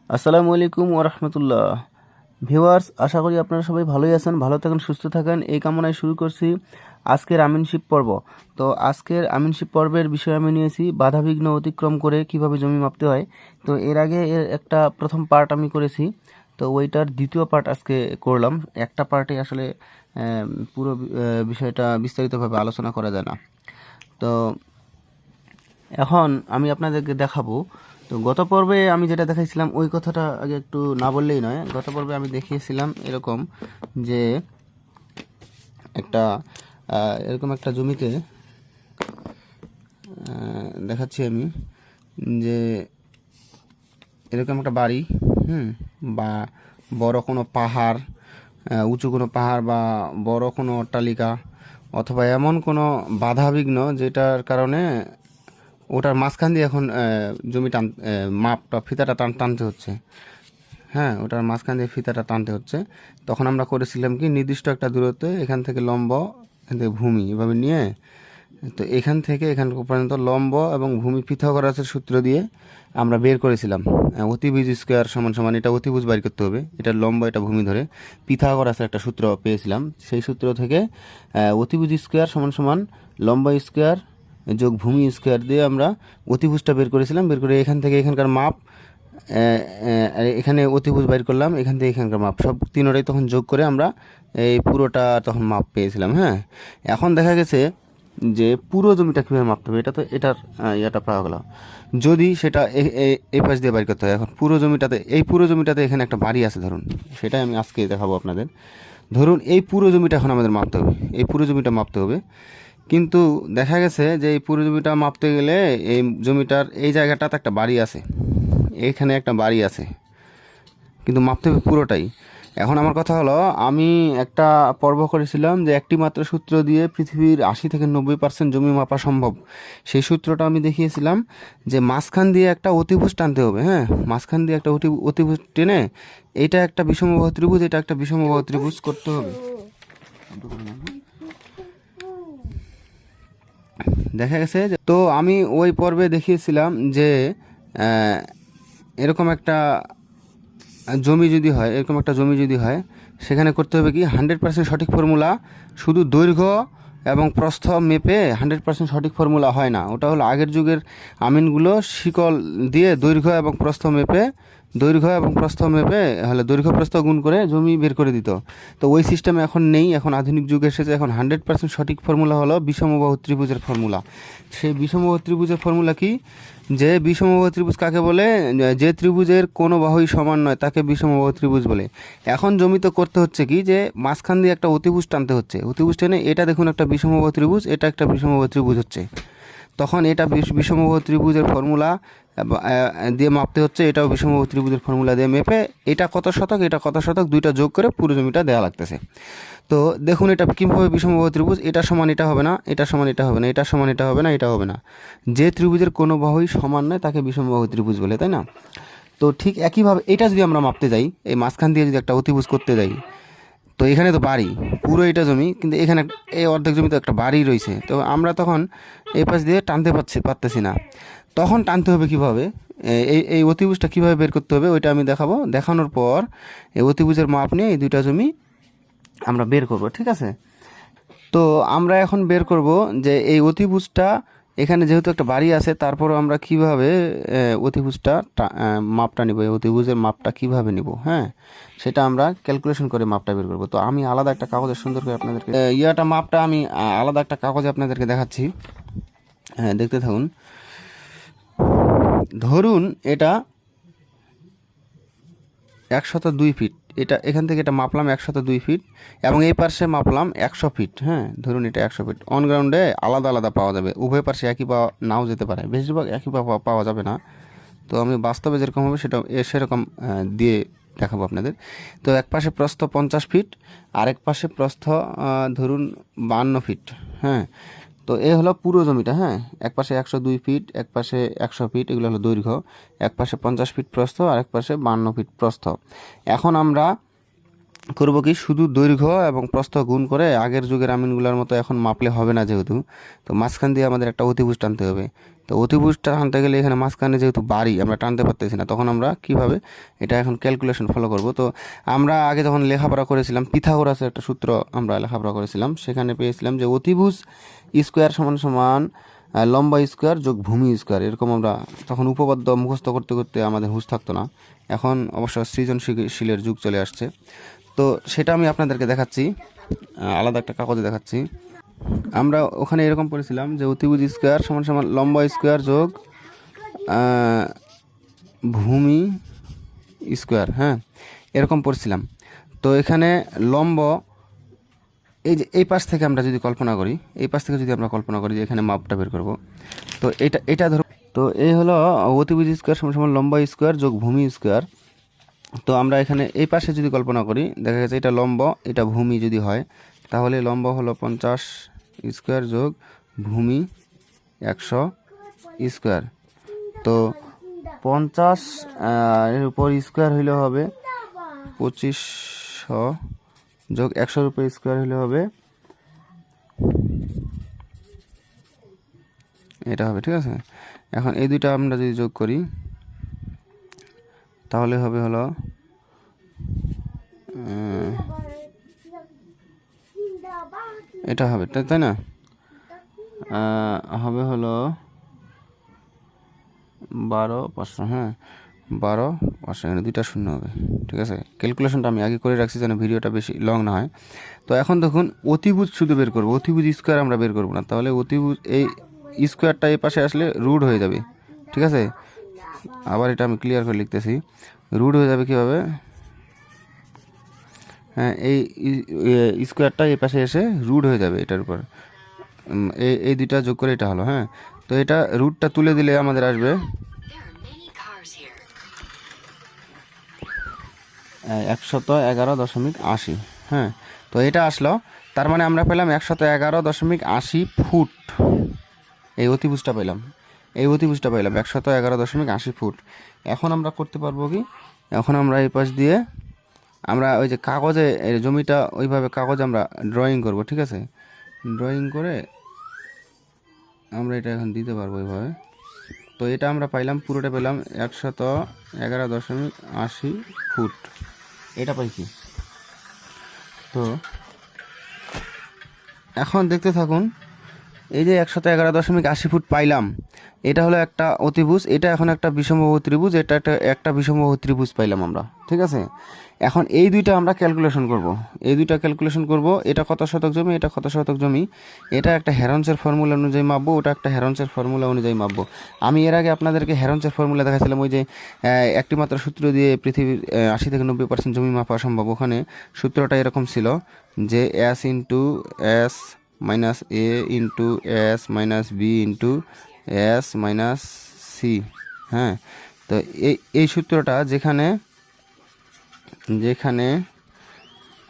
আসসালামু আলাইকুম ওয়া রাহমাতুল্লাহ। ভিউয়ার্স, আশা করি আপনারা সবাই ভালোই আছেন, ভালো থাকেন, সুস্থ থাকেন এই কামনায় শুরু করছি আজকের আমিনশিপ পর্ব। তো আজকের আমিনশিপ পর্বের বিষয় আমি নিয়েছি বাধাবিঘ্ন অতিক্রম করে কিভাবে জমি মাপতে হয়। তো এর আগে এর একটা প্রথম পার্ট আমি করেছি, তো ওইটার দ্বিতীয় পার্ট আজকে করলাম। একটা পার্টে আসলে পুরো বিষয়টা বিস্তারিতভাবে আলোচনা করা যায় না। তো এখন আমি আপনাদেরকে দেখাবো। তো গত পর্বে আমি যেটা দেখাইছিলাম ওই কথাটা আগে একটু না বললেই নয়। গত পর্বে আমি দেখিয়েছিলাম এরকম যে একটা এরকম একটা জমিতে দেখাচ্ছি আমি যে এরকম একটা বাড়ি, বা বড় কোনো পাহাড়, উঁচু কোনো পাহাড় বা বড় কোনো অট্টালিকা, অথবা এমন কোনো বাধাবিঘ্ন যেটার কারণে ওটার মাঝখান দিয়ে এখন জমি মাপটা ফিতাটা টানতে হচ্ছে। হ্যাঁ, ওটার মাঝখান দিয়ে ফিতাটা টানতে হচ্ছে। তখন আমরা করেছিলাম কি, নির্দিষ্ট একটা দূরত্বে এখান থেকে লম্ব, এখান থেকে ভূমি এভাবে নিয়ে, তো এখান থেকে এখান পর্যন্ত লম্ব এবং ভূমি পিথাগোরাসের সূত্র দিয়ে আমরা বের করেছিলাম অতিভুজ স্কোয়ার সমান সমান, এটা অতিভুজ বাইর করতে হবে, এটা লম্ব এটা ভূমি ধরে পিথাগোরাসের একটা সূত্র পেয়েছিলাম। সেই সূত্র থেকে অতিভুজ স্কোয়ার সমান সমান লম্ব স্কোয়ার যোগ ভূমি স্কোয়ার দিয়ে আমরা অতিভুজটা বের করেছিলাম। বের করে এখান থেকে এখানকার মাপ, এখানে অতিভুজ বাইর করলাম, এখান থেকে এখানকার মাপ, সব তিনটাই তখন যোগ করে আমরা এই পুরোটা তখন মাপ পেয়েছিলাম। হ্যাঁ, এখন দেখা গেছে যে পুরো জমিটা কীভাবে মাপতে হবে, এটা তো এটার ইয়েটা পাওয়া গেল। যদি সেটা এই পাশ দিয়ে বাইর করতে হয়, এখন পুরো জমিটাতে, এই পুরো জমিটাতে এখানে একটা বাড়ি আছে ধরুন, সেটাই আমি আজকে দেখাবো আপনাদের। ধরুন এই পুরো জমিটা এখন আমাদের মাপতে হবে, এই পুরো জমিটা মাপতে হবে। কিন্তু দেখা গেছে যে এই পুরো জমিটা মাপতে গেলে এই জমিটার এই জায়গাটাতে একটা বাড়ি আছে, এখানে একটা বাড়ি আছে, কিন্তু মাপতে হবে পুরোটাই। এখন আমার কথা হলো, আমি একটা পর্ব করেছিলাম যে একটি মাত্র সূত্র দিয়ে পৃথিবীর 80 থেকে 90% জমি মাপা সম্ভব। সেই সূত্রটা আমি দেখিয়েছিলাম যে মাঝখান দিয়ে একটা অতিভুজ টানতে হবে। হ্যাঁ, মাঝখান দিয়ে একটা অতিভুজ টেনে এইটা একটা বিষমবাহু ত্রিভুজ, এটা একটা বিষমবাহু ত্রিভুজ করতে হবে। দেখা গেছে তো আমি ওই পর্বে দেখিয়েছিলাম যে এরকম একটা জমি যদি হয়, এরকম একটা জমি যদি হয়, সেখানে করতে হবে কি, 100% সঠিক ফর্মুলা, শুধু দৈর্ঘ্য এবং প্রস্থ মেপে 100% সঠিক ফর্মুলা হয় না। ওটা হলো আগের যুগের আমিনগুলো শিকল দিয়ে দৈর্ঘ্য এবং প্রস্থ মেপে হলে দৈর্ঘ্য প্রস্থ গুণ করে জমি বের করে দিত। তো ওই সিস্টেম এখন নেই, এখন আধুনিক যুগ এসেছে। এখন 100% সঠিক ফর্মুলা হলো বিষমবাহু ত্রিভুজের ফর্মুলা। সেই বিষমবাহু ত্রিভুজের ফর্মুলা কি, যে বিষমবাহু ত্রিভুজ কাকে বলে, যে ত্রিভুজের কোনো বাহুই সমান নয় তাকে বিষমবাহু ত্রিভুজ বলে। এখন জমিতে করতে হচ্ছে কি, যে মাঝখান দিয়ে একটা অতিভুজ টানতে হচ্ছে, অতিভুজ টেনে এটা দেখুন একটা বিষমবাহু ত্রিভুজ, এটা একটা বিষমবাহু ত্রিভুজ হচ্ছে। তখন এটা বিষমবাহু ত্রিভুজের ফর্মুলা দিয়ে মাপতে হচ্ছে, এটাও বিষমবাহু ত্রিভুজের ফর্মুলা দিয়ে মেপে এটা কত শতক এটা কত শতক দুইটা যোগ করে পুরো জমিটা দেওয়া লাগতেছে। তো দেখুন এটা কীভাবে বিষমবাহু ত্রিভুজ, এটা সমান এটা হবে না, এটা সমান এটা হবে না, এটা সমান এটা হবে না, এটা হবে না। যে ত্রিভুজের কোনো বাহুই সমান নয় তাকে বিষমবাহু ত্রিভুজ বলে, তাই না? তো ঠিক একইভাবে এটা যদি আমরা মাপতে যাই, এই মাঝখান দিয়ে যদি একটা অতিভুজ করতে যাই, তো এখানে তো বাড়ি, পুরো এটা জমি, কিন্তু এখানে এই অর্ধেক জমিতে একটা বাড়ি রয়েছে। তো আমরা তখন এই পাশ দিয়ে টানতে পারতেছি না। তখন টানতে হবে কিভাবে, এই এই অতিভুজটা কীভাবে বের করতে হবে ওইটা আমি দেখাবো। দেখানোর পর এই অতিভুজের মাপ নিয়ে এই দুইটা জমি আমরা বের করব, ঠিক আছে? তো আমরা এখন বের করব যে এই অতিভুজটা, এখানে যেহেতু একটা বাড়ি আছে, তারপরও আমরা কিভাবে অতিভুজটা মাপটা নিব, এই অতিভুজের মাপটা কিভাবে নিব, হ্যাঁ, সেটা আমরা ক্যালকুলেশন করে মাপটা বের করব। তো আমি আলাদা একটা কাগজে সুন্দর করে আপনাদেরকে মাপটা আমি আলাদা একটা কাগজে আপনাদেরকে দেখাচ্ছি। হ্যাঁ, দেখতে থাকুন। ধরুন এটা 102 ফিট, এটা এখান থেকে এটা মাপলাম 102 ফিট, এবং এই পাশে মাপলাম 100 ফিট। হ্যাঁ, ধরুন এটা 100 ফিট। অন গ্রাউন্ডে আলাদা আলাদা পাওয়া যাবে, উভয় পাশে একই পাওয়া নাও যেতে পারে, বেশিরভাগ একই পাওয়া যাবে না। তো আমি বাস্তবে যেরকম হবে সেরকম দিয়ে দেখাবো আপনাদের। তো এক পাশে প্রস্থ 50 ফিট, আরেক পাশে প্রস্থ ধরুন 52 ফিট। হ্যাঁ, তো এ হলো পুরো জমিটা। হ্যাঁ, এক পাশে 102 ফিট, এক পাশে 100 ফিট, এগুলো হলো দৈর্ঘ্য। এক পাশে 50 ফিট প্রস্থ, আরেক পাশে 52 ফিট প্রস্থ। এখন আমরা করব কি, শুধু দৈর্ঘ্য এবং প্রস্থ গুণ করে আগের যুগের আমিনগুলোর মতো এখন মাপলে হবে না যেহেতু, তো মাঝখান দিয়ে আমাদের একটা অতিভুজ টানতে হবে। তো অতিভুজটা টানতে গেলে এখানে মাঝখানে যেহেতু বাড়ি আমরা টানতে পারতেছি না, তখন আমরা কিভাবে এটা এখন ক্যালকুলেশন ফলো করব। তো আমরা আগে যখন লেখাপড়া করেছিলাম পিথাগোরাসের একটা সূত্র আমরা লেখাপড়া করেছিলাম, সেখানে পেয়েছিলাম যে অতিভুজ স্কোয়ার সমান সমান লম্বা স্কোয়ার যোগ ভূমি স্কোয়ার, এরকম আমরা তখন উপপাদ্য মুখস্থ করতে করতে আমাদের হুঁশ থাকতো না। এখন অবশ্য সৃজনশীলের যুগ চলে আসছে, তো সেটা আমি আপনাদেরকে দেখাচ্ছি, আলাদা একটা কাগজে দেখাচ্ছি। আমরা ওখানে এরকম পড়েছিলাম যে অতিভুজ স্কোয়ার সমান সমান লম্বা স্কোয়ার যোগ ভূমি স্কোয়ার, হ্যাঁ এরকম পড়ছিলাম। তো এখানে লম্ব এই যে এই পাশ থেকে আমরা যদি কল্পনা করি, এই পাশ থেকে যদি আমরা কল্পনা করি যে এখানে মাপটা বের করব, তো এটা ধরো, তো এই হলো অতিভুজ স্কোয়ার সমান সমান লম্বা স্কোয়ার যোগ ভূমি স্কোয়ার। তো আমরা এখানে এই পাশে যদি কল্পনা করি, দেখা গেছে এটা লম্ব এটা ভূমি যদি হয়, তাহলে লম্ব হলো 50 স্কোয়ার যোগ ভূমি 100 স্কোয়ার। তো 50 এর উপর স্কোয়ার হইলে হবে 2500 যোগ 100 উপর স্কোয়ার হইলে হবে এটা হবে, ঠিক আছে। এখন এই দুইটা আমরা যদি যোগ করি তাহলে হবে হলো এটা হবে, তাই না, হবে হলো 12,500, হ্যাঁ 12,500, এখানে দুইটা শূন্য হবে, ঠিক আছে। ক্যালকুলেশনটা আমি আগে করে রাখছি যেন ভিডিওটা বেশি লং না হয়। তো এখন দেখুন অতিভুজ শুধু বের করবো, অতিভুজ স্কোয়ার আমরা বের করবো না, তাহলে অতিভুজ এই স্কোয়ারটা এই পাশে আসলে রুট হয়ে যাবে, ঠিক আছে। আবার এটা আমি ক্লিয়ার করে লিখতেছি, রুট হয়ে যাবে কীভাবে, হ্যাঁ এই স্কোয়ারটা এই পাশে এসে রুট হয়ে যাবে এটার উপর, এই দুইটা যোগ করে এটা হলো, হ্যাঁ। তো এটা রুটটা তুলে দিলে আমাদের আসবে 111.80, হ্যাঁ। তো এটা আসলো, তার মানে আমরা পেলাম 111.80 ফুট, এই অতিভুজটা পেলাম, 111.80 ফুট। এখন আমরা করতে পারবো কি, এখন আমরা এই পাশ দিয়ে আমরা ওই যে কাগজে জমিটা ওইভাবে কাগজে আমরা ড্রয়িং করব, ঠিক আছে। ড্রয়িং করে আমরা এটা এখন দিতে পারবো এইভাবে। তো এটা আমরা পাইলাম, পুরোটা পেলাম 111.80 ফুট, এটা পাইছি। তো এখন দেখতে থাকুন, এই যে 111.80 ফুট পাইলাম, এটা হলো একটা অতিভুজ, এটা এখন একটা বিষমবাহু ত্রিভুজ, এটা একটা বিষমবাহু ত্রিভুজ পাইলাম আমরা, ঠিক আছে। এখন এই দুইটা আমরা ক্যালকুলেশন করব, এটা কত শতক জমি, এটা কত শতক জমি, এটা একটা হেরন্সের ফর্মুলা অনুযায়ী মাপবো, ওটা একটা হেরন্সের ফর্মুলা অনুযায়ী মাপবো। আমি এর আগে আপনাদেরকে হেরন্সের ফর্মুলা দেখাচ্ছিলাম, ওই যে একটি মাত্র সূত্র দিয়ে পৃথিবীর 80 থেকে 90% জমি মাপা সম্ভব। ওখানে সূত্রটা এরকম ছিল যে S into S minus A into S minus B into S minus C, হ্যাঁ। তো এই সূত্রটা যেখানে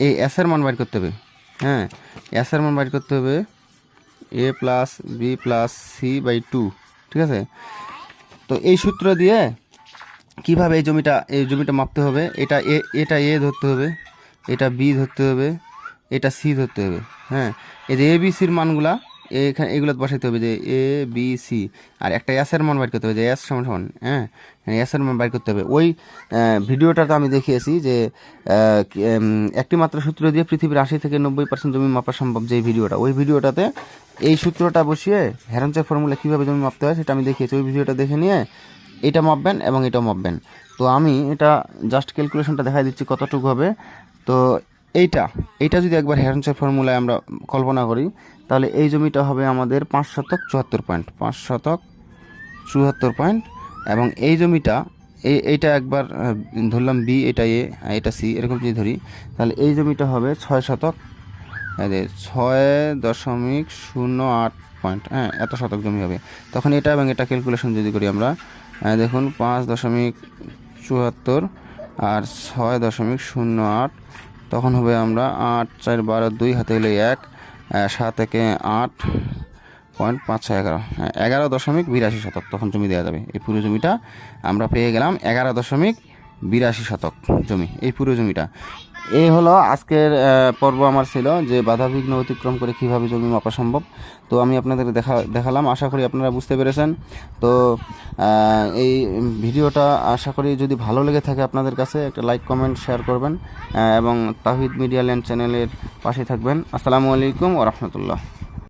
এই S এর মান বাইর করতে হবে, হ্যাঁ S এর মান বাইর করতে হবে A plus B plus C by 2, ঠিক আছে। তো এই সূত্র দিয়ে কিভাবে এই জমিটা মাপতে হবে, এটা A ধরতে হবে, এটা B ধরতে হবে, এটা C ধরতে হবে, হ্যাঁ। এই যে A B Cর মানগুলা এখানে এগুলো বসাইতে হবে, যে A B C, আর একটা S এর মান বাইর করতে হবে, যে S সমান সমান, হ্যাঁ S এর মান বাইর করতে হবে। ওই ভিডিওটাতে আমি দেখিয়েছি যে একটি মাত্র সূত্র দিয়ে পৃথিবীর 80 থেকে 90% জমি মাপা সম্ভব, যে ভিডিওটা, ওই ভিডিওটাতে এই সূত্রটা বসিয়ে হেরন্সের ফর্মুলা কীভাবে জমি মাপতে হয় সেটা আমি দেখিয়েছি। ওই ভিডিওটা দেখে নিয়ে এটা মাপবেন এবং এটাও মাপবেন। তো আমি এটা জাস্ট ক্যালকুলেশনটা দেখাই দিচ্ছি কতটুকু হবে। তো এইটা যদি একবার হেরন্সের ফর্মুলায় আমরা কল্পনা করি, তাহলে এই জমিটা হবে আমাদের 5 শতক 74 পয়েন্ট, 5 শতক 74 পয়েন্ট। এবং এই জমিটা এইটা একবার ধরলাম B, এটা A, এটা C, এরকম যদি ধরি, তাহলে এই জমিটা হবে 6 শতক 6.08 পয়েন্ট, হ্যাঁ এত শতক জমি হবে। তখন এটা এবং এটা ক্যালকুলেশন যদি করি আমরা, দেখুন 5.74 আর 6.08, তখন হবে আমরা 8 4 12 2 হাতে গেলে 1, 7 একে 8.511, 11.82 শতক তখন জমি দেওয়া যাবে। এই পুরো জমিটা আমরা পেয়ে গেলাম 11.82 শতক জমি, এই পুরো জমিটা। এই হলো আজকের পর্ব আমার ছিল, যে বাধাবিঘ্ন অতিক্রম করে কীভাবে জমি মাপা সম্ভব। তো আমি আপনাদের দেখালাম, আশা করি আপনারা বুঝতে পেরেছেন। তো এই ভিডিওটা আশা করি যদি ভালো লেগে থাকে আপনাদের কাছে একটা লাইক কমেন্ট শেয়ার করবেন এবং তাওহীদ মিডিয়া ল্যান্ড চ্যানেলের পাশে থাকবেন। আসসালামু আলাইকুম ওয়া রাহমাতুল্লাহ।